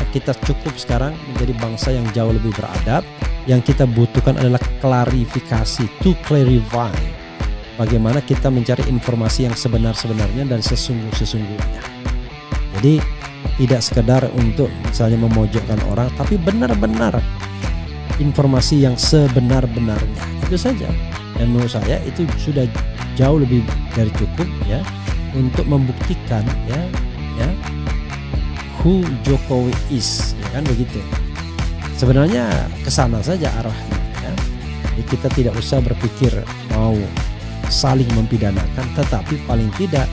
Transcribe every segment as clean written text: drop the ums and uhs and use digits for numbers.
kita cukup sekarang menjadi bangsa yang jauh lebih beradab. Yang kita butuhkan adalah klarifikasi, to clarify. Bagaimana kita mencari informasi yang sebenar-sebenarnya dan sesungguh-sesungguhnya. Jadi tidak sekedar untuk misalnya memojokkan orang, tapi benar-benar informasi yang sebenar-benarnya. Itu saja. Dan menurut saya itu sudah jauh lebih dari cukup ya untuk membuktikan ya who Jokowi is, ya kan begitu. Sebenarnya kesana saja arahnya ya. Jadi kita tidak usah berpikir mau saling mempidanakan, tetapi paling tidak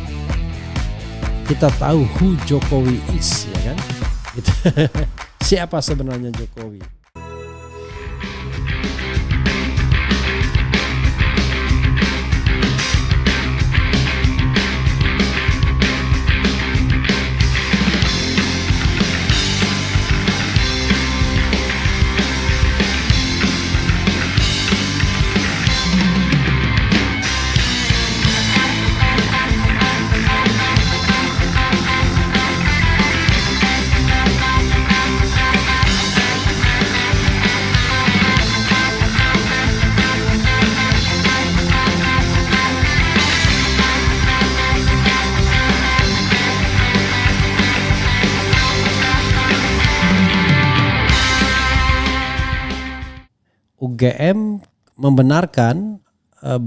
kita tahu who Jokowi is, ya kan? Gitu. Siapa sebenarnya Jokowi? UGM membenarkan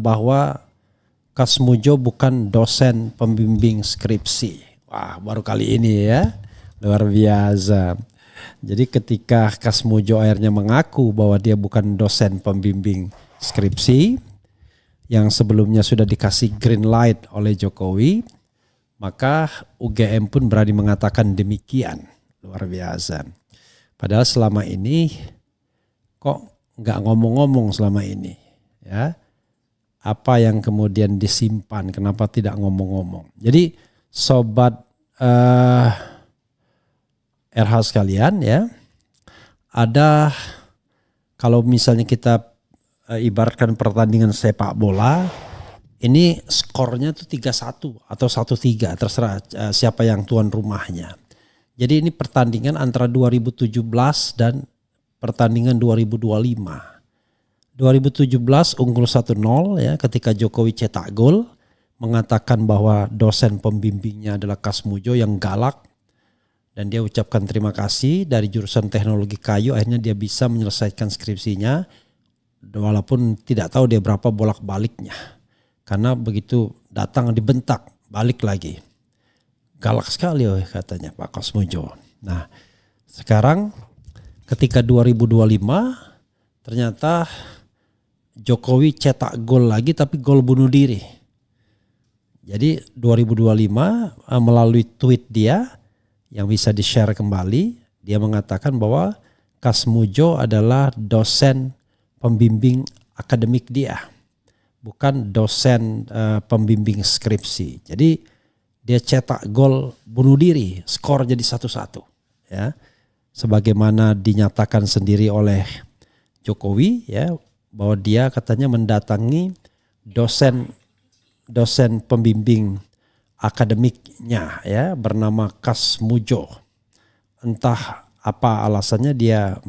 bahwa Kasmujo bukan dosen pembimbing skripsi. Wah, baru kali ini ya, luar biasa. Jadi ketika Kasmujo akhirnya mengaku bahwa dia bukan dosen pembimbing skripsi, yang sebelumnya sudah dikasih green light oleh Jokowi, maka UGM pun berani mengatakan demikian. Luar biasa. Padahal selama ini kok nggak ngomong-ngomong selama ini, ya. Apa yang kemudian disimpan? Kenapa tidak ngomong-ngomong? Jadi sobat RH sekalian, ya, ada kalau misalnya kita ibaratkan pertandingan sepak bola, ini skornya tuh 3-1 atau 1-3, terserah siapa yang tuan rumahnya. Jadi ini pertandingan antara 2017 dan pertandingan 2025. 2017 unggul 1-0 ya ketika Jokowi cetak gol, mengatakan bahwa dosen pembimbingnya adalah Kasmujo yang galak, dan dia ucapkan terima kasih dari jurusan teknologi kayu, akhirnya dia bisa menyelesaikan skripsinya walaupun tidak tahu dia berapa bolak-baliknya. Karena begitu datang dibentak, balik lagi. Galak sekali katanya Pak Kasmujo. Nah, sekarang ketika 2025 ternyata Jokowi cetak gol lagi, tapi gol bunuh diri. Jadi 2025 melalui tweet dia yang bisa di-share kembali, dia mengatakan bahwa Kasmujo adalah dosen pembimbing akademik dia, bukan dosen pembimbing skripsi. Jadi dia cetak gol bunuh diri, skor jadi 1-1 ya. Sebagaimana dinyatakan sendiri oleh Jokowi ya, bahwa dia katanya mendatangi dosen pembimbing akademiknya ya bernama Kasmujo. Entah apa alasannya dia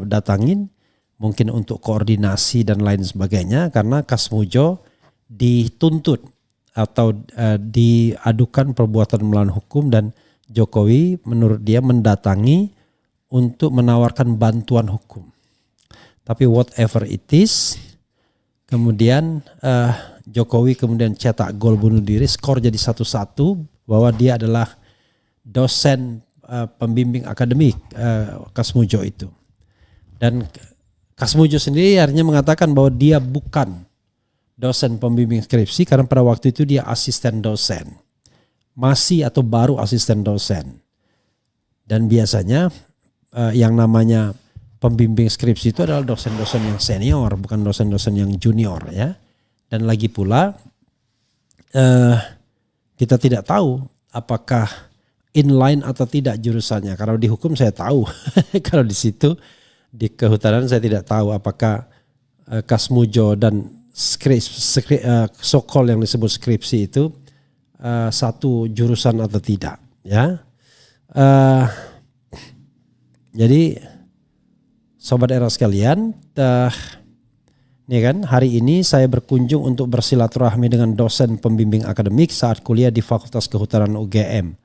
datangin, mungkin untuk koordinasi dan lain sebagainya, karena Kasmujo dituntut atau diadukan perbuatan melawan hukum, dan Jokowi menurut dia mendatangi untuk menawarkan bantuan hukum. Tapi whatever it is, kemudian Jokowi kemudian cetak gol bunuh diri, skor jadi 1-1, bahwa dia adalah dosen pembimbing akademik Kasmujo itu. Dan Kasmujo sendiri akhirnya mengatakan bahwa dia bukan dosen pembimbing skripsi karena pada waktu itu dia asisten dosen. Masih atau baru asisten dosen. Dan biasanya yang namanya pembimbing skripsi itu adalah dosen-dosen yang senior, bukan dosen-dosen yang junior ya. Dan lagi pula kita tidak tahu apakah inline atau tidak jurusannya. Kalau di hukum saya tahu, kalau di situ di kehutanan saya tidak tahu apakah Kasmujo dan sokol yang disebut skripsi itu satu jurusan atau tidak ya. Jadi Sobat Era sekalian, nih kan, hari ini saya berkunjung untuk bersilaturahmi dengan dosen pembimbing akademik saat kuliah di Fakultas Kehutanan UGM,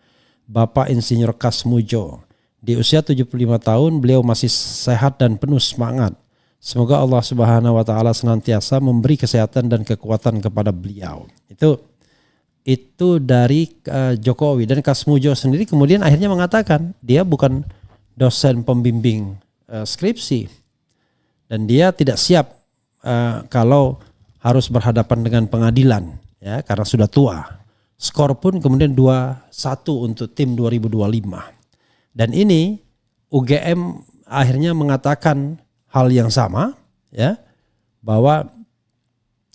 Bapak Insinyur Kasmujo. Di usia 75 tahun, beliau masih sehat dan penuh semangat. Semoga Allah Subhanahu wa taala senantiasa memberi kesehatan dan kekuatan kepada beliau. Itu dari Jokowi. Dan Kasmujo sendiri kemudian akhirnya mengatakan dia bukan dosen pembimbing skripsi dan dia tidak siap kalau harus berhadapan dengan pengadilan ya karena sudah tua. Skor pun kemudian 2-1 untuk tim 2025. Dan ini UGM akhirnya mengatakan hal yang sama ya, bahwa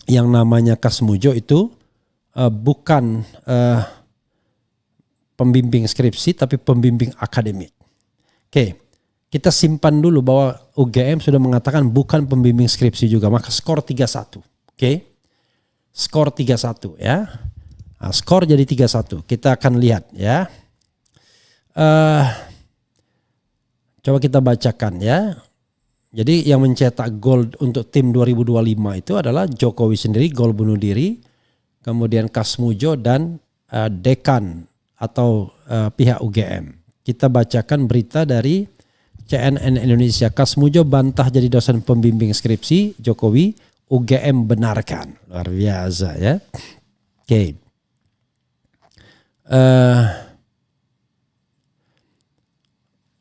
yang namanya Kasmujo itu bukan pembimbing skripsi tapi pembimbing akademik. Oke, kita simpan dulu bahwa UGM sudah mengatakan bukan pembimbing skripsi juga, maka skor 3-1. Oke. Skor 3-1 ya. Nah, skor jadi 3-1. Kita akan lihat ya. Coba kita bacakan ya. Jadi yang mencetak gol untuk tim 2025 itu adalah Jokowi sendiri, gol bunuh diri, kemudian Kasmujo dan dekan atau pihak UGM. Kita bacakan berita dari CNN Indonesia. Kasmujo bantah jadi dosen pembimbing skripsi Jokowi, UGM benarkan. Luar biasa ya. Oke.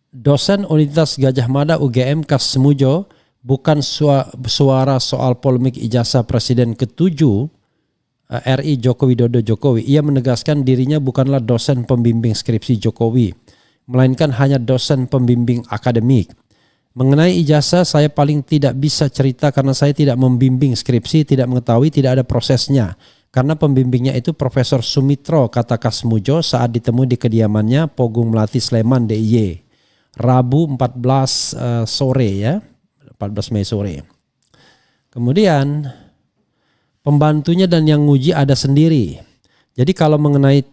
Dosen Universitas Gadjah Mada UGM Kasmujo bukan suara soal polemik ijazah Presiden ke-7 RI Joko Widodo Jokowi. Ia menegaskan dirinya bukanlah dosen pembimbing skripsi Jokowi, melainkan hanya dosen pembimbing akademik. Mengenai ijazah saya paling tidak bisa cerita karena saya tidak membimbing skripsi, tidak mengetahui, tidak ada prosesnya. Karena pembimbingnya itu Profesor Sumitro, kata Kasmujo saat ditemui di kediamannya Pogung Melati Sleman DIY. Rabu 14 sore ya, 14 Mei sore. Kemudian pembantunya dan yang nguji ada sendiri. Jadi kalau mengenai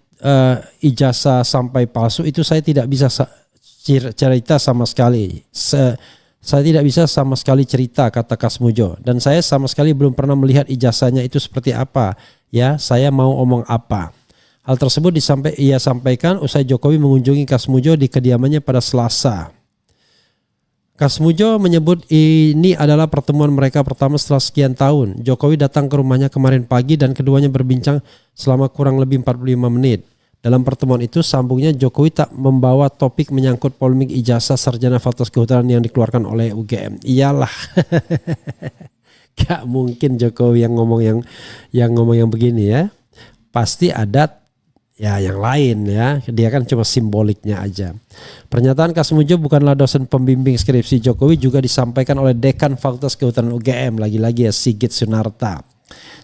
ijazah sampai palsu itu saya tidak bisa cerita sama sekali. Saya tidak bisa sama sekali cerita, kata Kasmujo. Dan saya sama sekali belum pernah melihat ijazahnya itu seperti apa. Ya, saya mau omong apa. Hal tersebut ia sampaikan usai Jokowi mengunjungi Kasmujo di kediamannya pada Selasa. Kasmujo menyebut ini adalah pertemuan mereka pertama setelah sekian tahun. Jokowi datang ke rumahnya kemarin pagi dan keduanya berbincang selama kurang lebih 45 menit. Dalam pertemuan itu sambungnya Jokowi tak membawa topik menyangkut polemik ijazah sarjana Fakultas Kehutanan yang dikeluarkan oleh UGM. Iyalah. Gak mungkin Jokowi yang ngomong yang begini ya. Pasti ada ya yang lain ya, dia kan cuma simboliknya aja. Pernyataan Kasmujo bukanlah dosen pembimbing skripsi Jokowi juga disampaikan oleh Dekan Fakultas Kehutanan UGM, lagi-lagi ya Sigit Sunarta.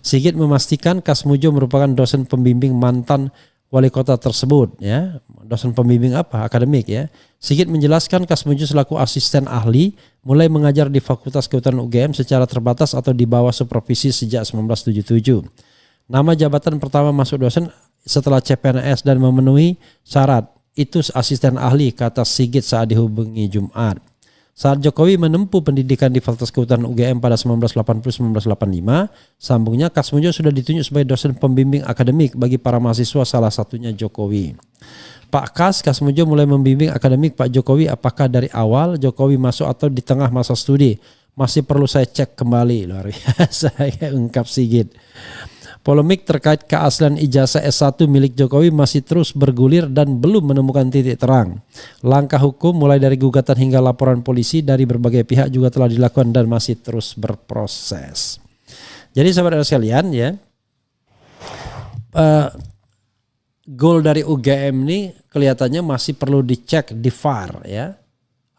Sigit memastikan Kasmujo merupakan dosen pembimbing mantan wali kota tersebut ya. Dosen pembimbing apa? Akademik ya. Sigit menjelaskan Kasmujo selaku asisten ahli mulai mengajar di Fakultas Kehutanan UGM secara terbatas atau di bawah supervisi sejak 1977. Nama jabatan pertama masuk dosen setelah CPNS dan memenuhi syarat itu asisten ahli, kata Sigit saat dihubungi Jumat. Saat Jokowi menempuh pendidikan di Fakultas Kehutanan UGM pada 1980-1985, sambungnya Kasmujo sudah ditunjuk sebagai dosen pembimbing akademik bagi para mahasiswa, salah satunya Jokowi. Pak Kasmujo mulai membimbing akademik Pak Jokowi apakah dari awal Jokowi masuk atau di tengah masa studi? Masih perlu saya cek kembali. Luar biasa, ungkap Sigit. Polemik terkait keaslian ijazah S1 milik Jokowi masih terus bergulir dan belum menemukan titik terang. Langkah hukum mulai dari gugatan hingga laporan polisi dari berbagai pihak juga telah dilakukan dan masih terus berproses. Jadi sahabat sekalian ya, gol dari UGM ini kelihatannya masih perlu dicek di VAR ya.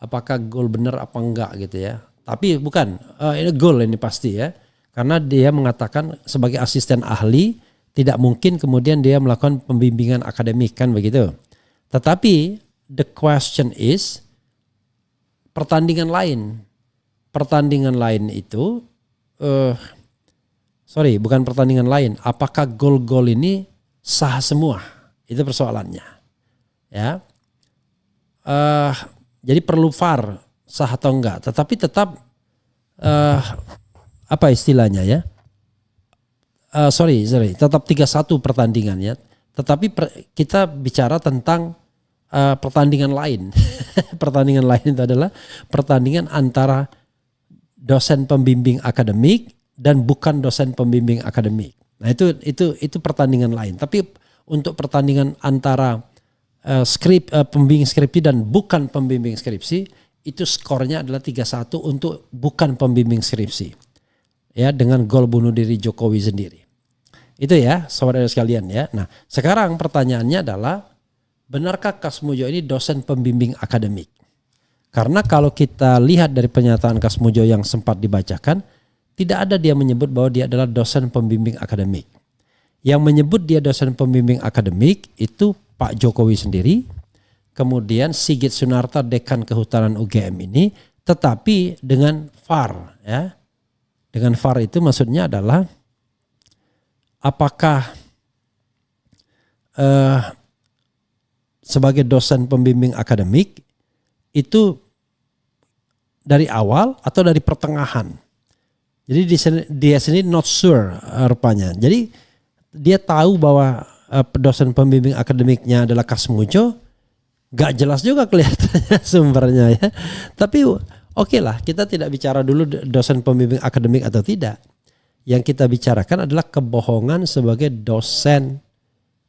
Apakah gol benar apa enggak gitu ya. Tapi bukan, ini gol ini pasti ya. Karena dia mengatakan sebagai asisten ahli tidak mungkin kemudian dia melakukan pembimbingan akademik kan begitu. Tetapi the question is pertandingan lain itu bukan pertandingan lain. Apakah gol-gol ini sah semua? Itu persoalannya. Ya. Jadi perlu VAR sah atau enggak, tetapi tetap apa istilahnya ya? Sorry, tetap 3-1 pertandingannya. Tetapi kita bicara tentang pertandingan lain. Pertandingan lain itu adalah pertandingan antara dosen pembimbing akademik dan bukan dosen pembimbing akademik. Nah itu pertandingan lain. Tapi untuk pertandingan antara pembimbing skripsi dan bukan pembimbing skripsi, itu skornya adalah 3-1 untuk bukan pembimbing skripsi. Ya, dengan gol bunuh diri Jokowi sendiri. Itu ya, saudara sekalian ya. Nah, sekarang pertanyaannya adalah, benarkah Kasmujo ini dosen pembimbing akademik? Karena kalau kita lihat dari pernyataan Kasmujo yang sempat dibacakan, tidak ada dia menyebut bahwa dia adalah dosen pembimbing akademik. Yang menyebut dia dosen pembimbing akademik itu Pak Jokowi sendiri, kemudian Sigit Sunarta Dekan Kehutanan UGM ini, tetapi dengan VAR ya. Dengan VAR itu maksudnya adalah apakah sebagai dosen pembimbing akademik itu dari awal atau dari pertengahan. Jadi dia sendiri not sure rupanya. Jadi dia tahu bahwa dosen pembimbing akademiknya adalah Kasmujo, gak jelas juga kelihatannya sumbernya ya. Tapi oke lah, kita tidak bicara dulu dosen pembimbing akademik atau tidak. Yang kita bicarakan adalah kebohongan sebagai dosen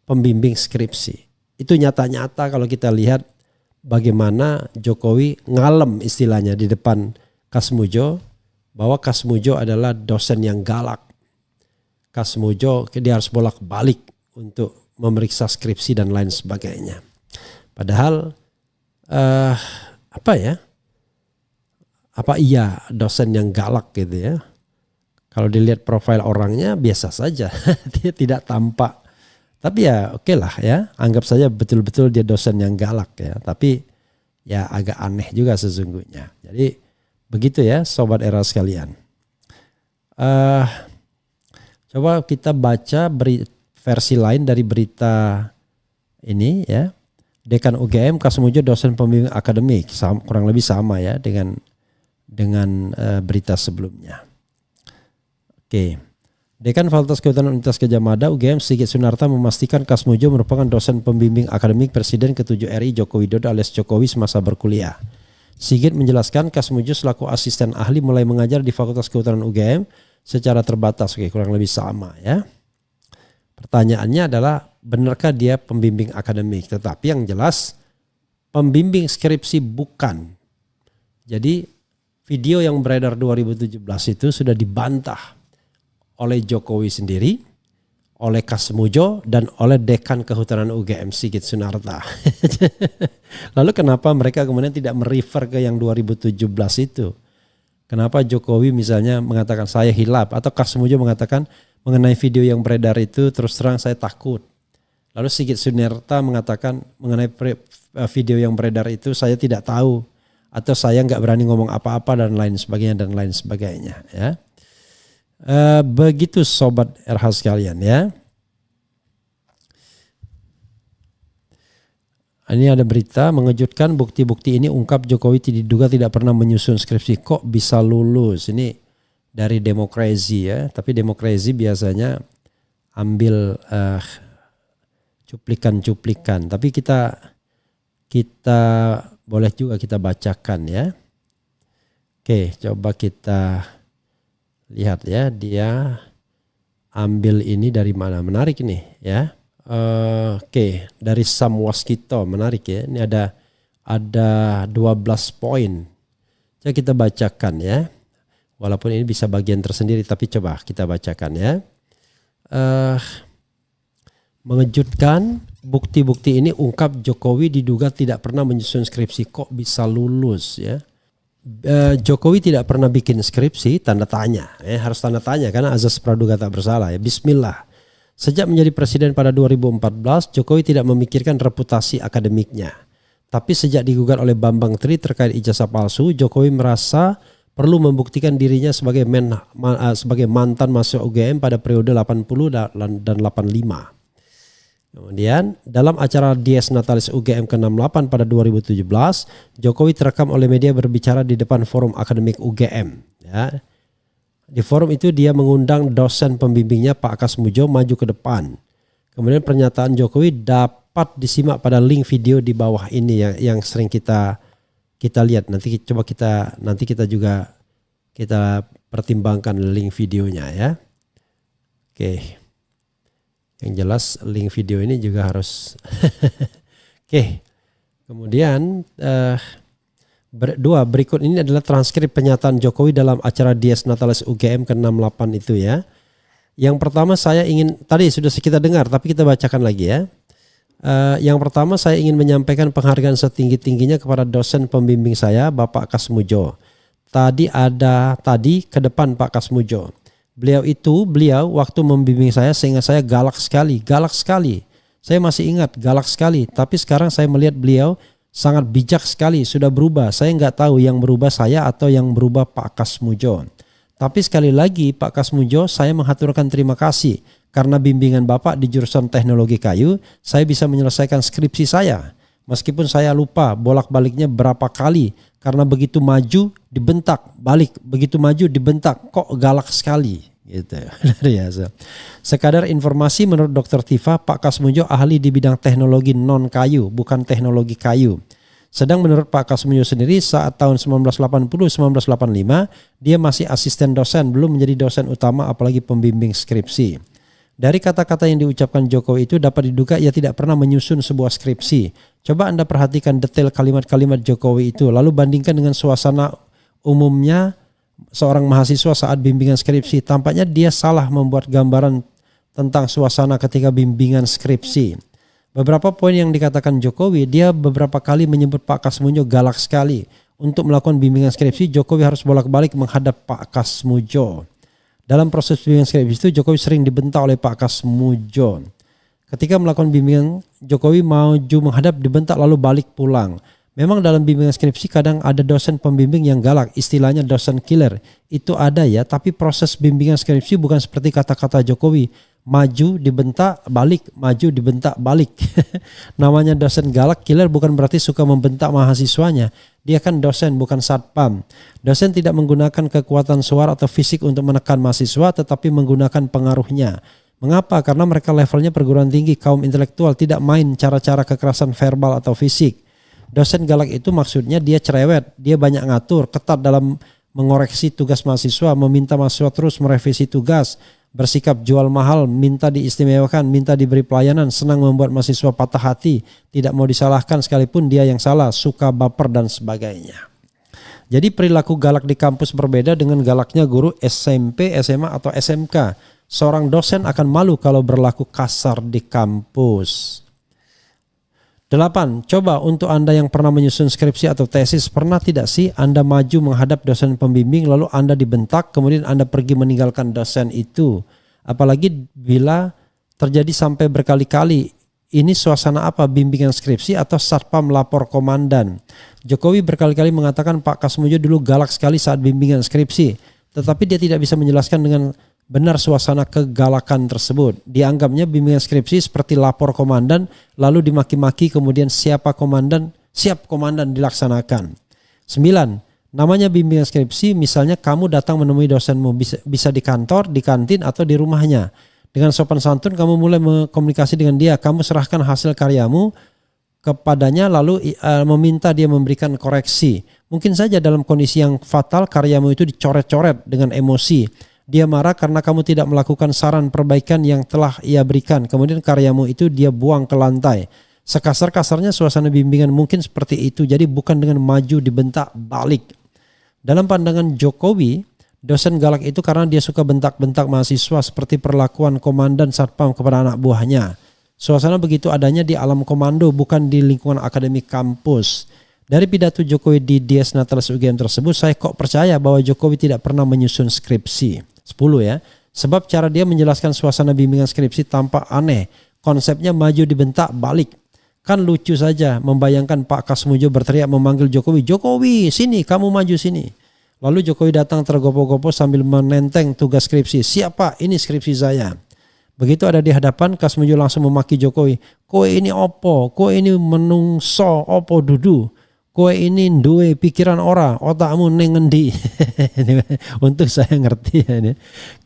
pembimbing skripsi. Itu nyata-nyata kalau kita lihat bagaimana Jokowi ngalem istilahnya di depan Kasmujo, bahwa Kasmujo adalah dosen yang galak. Kasmujo dia harus bolak-balik untuk memeriksa skripsi dan lain sebagainya. Padahal apa iya dosen yang galak gitu ya? Kalau dilihat profil orangnya biasa saja, dia tidak tampak. Tapi ya oke lah ya, anggap saja betul-betul dia dosen yang galak ya. Tapi ya agak aneh juga sesungguhnya. Jadi begitu ya Sobat Era sekalian. Coba kita baca versi lain dari berita ini ya. Dekan UGM Kasmujo dosen pembimbing akademik, kurang lebih sama ya dengan berita sebelumnya. Oke. Dekan Fakultas Kehutanan Universitas Gadjah Mada UGM Sigit Sunarta memastikan Kasmujo merupakan dosen pembimbing akademik Presiden ke-7 RI Joko Widodo alias Jokowi semasa berkuliah. Sigit menjelaskan Kasmujo selaku asisten ahli mulai mengajar di Fakultas Kehutanan UGM secara terbatas. Oke, kurang lebih sama ya. Pertanyaannya adalah, benarkah dia pembimbing akademik? Tetapi yang jelas pembimbing skripsi bukan. Jadi video yang beredar 2017 itu sudah dibantah oleh Jokowi sendiri, oleh Kasmujo, dan oleh Dekan Kehutanan UGM Sigit Sunarta. Lalu kenapa mereka kemudian tidak merefer ke yang 2017 itu? Kenapa Jokowi misalnya mengatakan saya hilaf, atau Kasmujo mengatakan mengenai video yang beredar itu terus terang saya takut. Lalu Sigit Sunarta mengatakan mengenai video yang beredar itu saya tidak tahu, atau saya nggak berani ngomong apa-apa dan lain sebagainya ya. Begitu Sobat RH sekalian ya. Ini ada berita mengejutkan, bukti-bukti ini ungkap Jokowi diduga tidak pernah menyusun skripsi, kok bisa lulus. Ini dari Demokrasi ya, tapi Demokrasi biasanya ambil cuplikan-cuplikan, tapi kita boleh juga kita bacakan ya. Oke, coba kita lihat ya, dia ambil ini dari mana, menarik nih ya. Oke, dari Sam Waskito, menarik ya. Ini ada 12 poin. Coba kita bacakan ya. Walaupun ini bisa bagian tersendiri, tapi coba kita bacakan ya. Mengejutkan, bukti-bukti ini ungkap Jokowi diduga tidak pernah menyusun skripsi, kok bisa lulus ya. Jokowi tidak pernah bikin skripsi, tanda tanya. Harus tanda tanya karena azas praduga tak bersalah ya. Bismillah. Sejak menjadi presiden pada 2014, Jokowi tidak memikirkan reputasi akademiknya. Tapi sejak digugat oleh Bambang Tri terkait ijazah palsu, Jokowi merasa perlu membuktikan dirinya sebagai mantan mahasiswa UGM pada periode 80 dan 85. Kemudian dalam acara Dies Natalis UGM ke-68 pada 2017, Jokowi terekam oleh media berbicara di depan forum akademik UGM. Ya. Di forum itu dia mengundang dosen pembimbingnya Pak Kasmujo maju ke depan. Kemudian pernyataan Jokowi dapat disimak pada link video di bawah ini yang sering kita lihat. Nanti kita juga kita pertimbangkan link videonya ya. Oke. Yang jelas link video ini juga harus Oke. Kemudian berikut ini adalah transkrip pernyataan Jokowi dalam acara Dies Natalis UGM ke-68 itu ya. Yang pertama tadi sudah kita dengar tapi kita bacakan lagi ya. Yang pertama saya ingin menyampaikan penghargaan setinggi-tingginya kepada dosen pembimbing saya Bapak Kasmujo. Tadi ke depan Pak Kasmujo. Beliau waktu membimbing saya sehingga saya galak sekali. Saya masih ingat galak sekali. Tapi sekarang saya melihat beliau sangat bijak sekali, sudah berubah. Saya nggak tahu yang berubah saya atau yang berubah Pak Kasmujo. Tapi sekali lagi Pak Kasmujo, saya menghaturkan terima kasih. Karena bimbingan Bapak di jurusan teknologi kayu, saya bisa menyelesaikan skripsi saya. Meskipun saya lupa bolak-baliknya berapa kali. Karena begitu maju dibentak, balik. Begitu maju dibentak, kok galak sekali. Gitu. Sekadar informasi menurut Dr. Tifa, Pak Kasmujo ahli di bidang teknologi non kayu, bukan teknologi kayu. Sedang menurut Pak Kasmujo sendiri saat tahun 1980-1985 dia masih asisten dosen, belum menjadi dosen utama apalagi pembimbing skripsi. Dari kata-kata yang diucapkan Jokowi itu dapat diduga ia tidak pernah menyusun sebuah skripsi. Coba Anda perhatikan detail kalimat-kalimat Jokowi itu, lalu bandingkan dengan suasana umumnya seorang mahasiswa saat bimbingan skripsi. Tampaknya dia salah membuat gambaran tentang suasana ketika bimbingan skripsi. Beberapa poin yang dikatakan Jokowi, dia beberapa kali menyebut Pak Kasmujo galak sekali. Untuk melakukan bimbingan skripsi, Jokowi harus bolak-balik menghadap Pak Kasmujo. Dalam proses bimbingan skripsi itu, Jokowi sering dibentak oleh Pak Kasmujo. Ketika melakukan bimbingan, Jokowi maju menghadap, dibentak lalu balik pulang. Memang dalam bimbingan skripsi kadang ada dosen pembimbing yang galak, istilahnya dosen killer. Itu ada ya, tapi proses bimbingan skripsi bukan seperti kata-kata Jokowi. Maju, dibentak, balik, maju, dibentak, balik. Namanya dosen galak, killer bukan berarti suka membentak mahasiswanya. Dia kan dosen, bukan satpam. Dosen tidak menggunakan kekuatan suara atau fisik untuk menekan mahasiswa, tetapi menggunakan pengaruhnya. Mengapa? Karena mereka levelnya perguruan tinggi, kaum intelektual, tidak main cara-cara kekerasan verbal atau fisik. Dosen galak itu maksudnya dia cerewet, dia banyak ngatur, ketat dalam mengoreksi tugas mahasiswa, meminta mahasiswa terus merevisi tugas, bersikap jual mahal, minta diistimewakan, minta diberi pelayanan, senang membuat mahasiswa patah hati, tidak mau disalahkan sekalipun dia yang salah, suka baper dan sebagainya. Jadi perilaku galak di kampus berbeda dengan galaknya guru SMP, SMA atau SMK. Seorang dosen akan malu kalau berlaku kasar di kampus. 8. Coba untuk Anda yang pernah menyusun skripsi atau tesis, pernah tidak sih Anda maju menghadap dosen pembimbing lalu Anda dibentak, kemudian Anda pergi meninggalkan dosen itu? Apalagi bila terjadi sampai berkali-kali. Ini suasana apa, bimbingan skripsi atau satpam lapor komandan? Jokowi berkali-kali mengatakan Pak Kasmujo dulu galak sekali saat bimbingan skripsi, tetapi dia tidak bisa menjelaskan dengan benar suasana kegalakan tersebut. Dianggapnya bimbingan skripsi seperti lapor komandan lalu dimaki-maki, kemudian siap komandan dilaksanakan. 9. Namanya bimbingan skripsi, misalnya kamu datang menemui dosenmu, bisa di kantor, di kantin atau di rumahnya. Dengan sopan santun kamu mulai berkomunikasi dengan dia, kamu serahkan hasil karyamu kepadanya lalu meminta dia memberikan koreksi. Mungkin saja dalam kondisi yang fatal karyamu itu dicoret-coret dengan emosi. Dia marah karena kamu tidak melakukan saran perbaikan yang telah ia berikan. Kemudian karyamu itu dia buang ke lantai. Sekasar-kasarnya suasana bimbingan mungkin seperti itu. Jadi bukan dengan maju dibentak balik. Dalam pandangan Jokowi, dosen galak itu karena dia suka bentak-bentak mahasiswa seperti perlakuan komandan satpam kepada anak buahnya. Suasana begitu adanya di alam komando, bukan di lingkungan akademik kampus. Dari pidato Jokowi di Dies Natalis UGM tersebut, saya kok percaya bahwa Jokowi tidak pernah menyusun skripsi. 10 ya. Sebab cara dia menjelaskan suasana bimbingan skripsi tampak aneh. Konsepnya maju dibentak balik. Kan lucu saja membayangkan Pak Kasmujo berteriak memanggil Jokowi, Jokowi sini, kamu maju sini. Lalu Jokowi datang tergopoh-gopoh sambil menenteng tugas skripsi. Siapa? Ini skripsi saya. Begitu ada di hadapan, Kasmujo langsung memaki Jokowi. Kowe ini opo, kowe ini menungso opo dudu. Kowe ini duwe pikiran ora, otakmu ning ngendi. Untuk saya ngerti ya ini.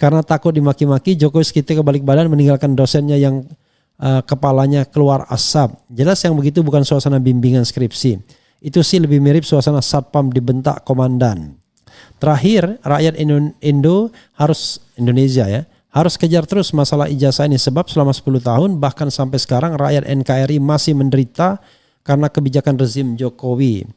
Karena takut dimaki-maki, Jokowi seketika balik badan meninggalkan dosennya yang kepalanya keluar asap. Jelas yang begitu bukan suasana bimbingan skripsi. Itu sih lebih mirip suasana satpam dibentak komandan. Terakhir, rakyat Indonesia ya harus kejar terus masalah ijazah ini sebab selama 10 tahun bahkan sampai sekarang rakyat NKRI masih menderita karena kebijakan rezim Jokowi.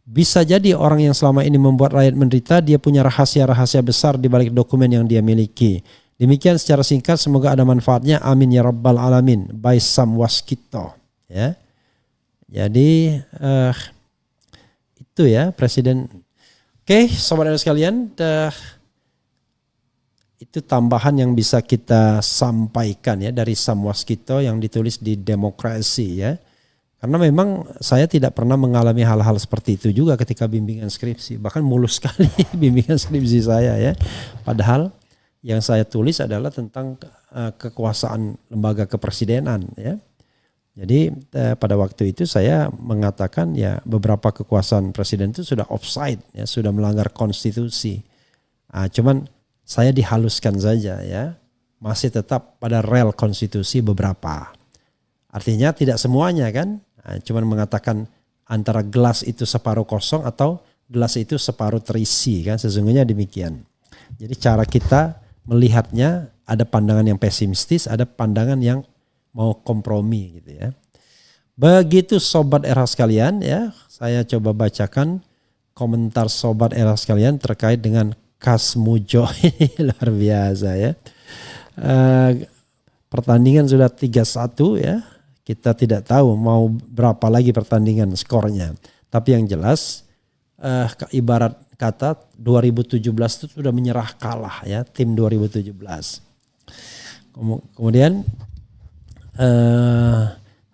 Bisa jadi orang yang selama ini membuat rakyat menderita dia punya rahasia-rahasia besar di balik dokumen yang dia miliki. Demikian secara singkat, semoga ada manfaatnya. Amin ya rabbal alamin. By Sam Waskito. Ya. Jadi itu ya Presiden. Oke, sobat sekalian, itu tambahan yang bisa kita sampaikan ya dari Sam Waskito yang ditulis di Demokrasi ya. Karena memang saya tidak pernah mengalami hal-hal seperti itu juga ketika bimbingan skripsi. Bahkan mulus sekali bimbingan skripsi saya ya. Padahal yang saya tulis adalah tentang kekuasaan lembaga kepresidenan ya. Jadi pada waktu itu saya mengatakan ya beberapa kekuasaan presiden itu sudah offside ya, sudah melanggar konstitusi. Cuman saya dihaluskan saja ya, masih tetap pada rel konstitusi beberapa. Artinya tidak semuanya kan, cuman mengatakan antara gelas itu separuh kosong atau gelas itu separuh terisi kan, sesungguhnya demikian. Jadi cara kita melihatnya ada pandangan yang pesimistis, ada pandangan yang mau kompromi gitu ya. Begitu sobat RH sekalian ya, saya coba bacakan komentar sobat RH sekalian terkait dengan Kasmujo. Luar biasa ya. Pertandingan sudah 3-1 ya. Kita tidak tahu mau berapa lagi pertandingan skornya. Tapi yang jelas ibarat kata 2017 itu sudah menyerah kalah ya tim 2017. Kemudian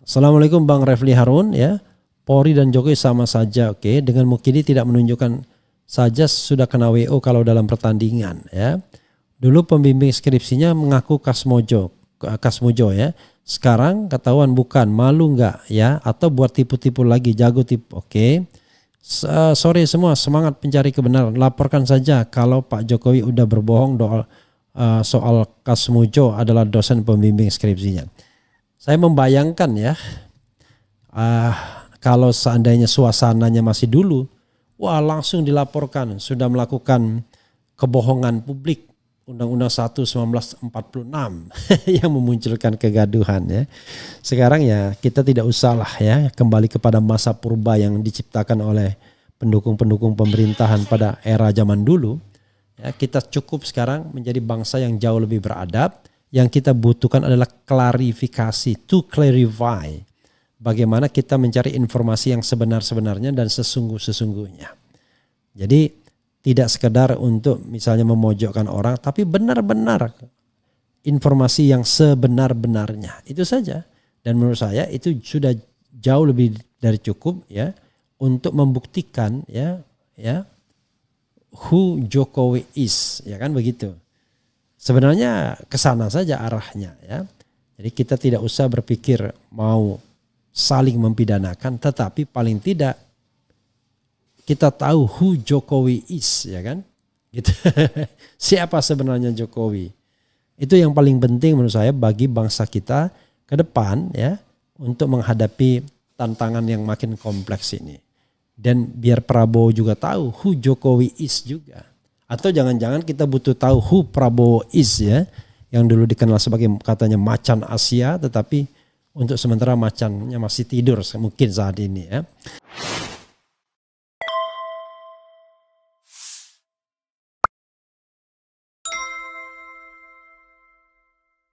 Assalamualaikum Bang Refli Harun ya. Polri dan Jokowi sama saja oke. Dengan Mukidi tidak menunjukkan saja sudah kena WO kalau dalam pertandingan ya. Dulu pembimbing skripsinya mengaku Kasmujo ya. Sekarang ketahuan bukan, malu nggak ya? Atau buat tipu-tipu lagi, jago tipu. Oke. Sorry semua, semangat pencari kebenaran. Laporkan saja kalau Pak Jokowi udah berbohong soal Kasmujo adalah dosen pembimbing skripsinya. Saya membayangkan ya, kalau seandainya suasananya masih dulu, wah langsung dilaporkan sudah melakukan kebohongan publik. Undang-Undang 1 1946 yang memunculkan kegaduhan ya. Sekarang ya kita tidak usahlah ya kembali kepada masa purba yang diciptakan oleh pendukung-pendukung pemerintahan pada era zaman dulu. Ya, kita cukup sekarang menjadi bangsa yang jauh lebih beradab. Yang kita butuhkan adalah klarifikasi, to clarify. Bagaimana kita mencari informasi yang sebenar-sebenarnya dan sesungguh-sesungguhnya. Jadi tidak sekedar untuk misalnya memojokkan orang, tapi benar-benar informasi yang sebenar-benarnya. Itu saja. Dan menurut saya itu sudah jauh lebih dari cukup ya untuk membuktikan ya who Jokowi is, ya kan begitu. Sebenarnya ke sana saja arahnya ya. Jadi kita tidak usah berpikir mau saling mempidanakan, tetapi paling tidak kita tahu who Jokowi is, ya kan? Gitu. Siapa sebenarnya Jokowi? Itu yang paling penting menurut saya bagi bangsa kita ke depan ya untuk menghadapi tantangan yang makin kompleks ini. Dan biar Prabowo juga tahu who Jokowi is juga. Atau jangan-jangan kita butuh tahu who Prabowo is ya, yang dulu dikenal sebagai katanya macan Asia, tetapi untuk sementara macannya masih tidur mungkin saat ini ya.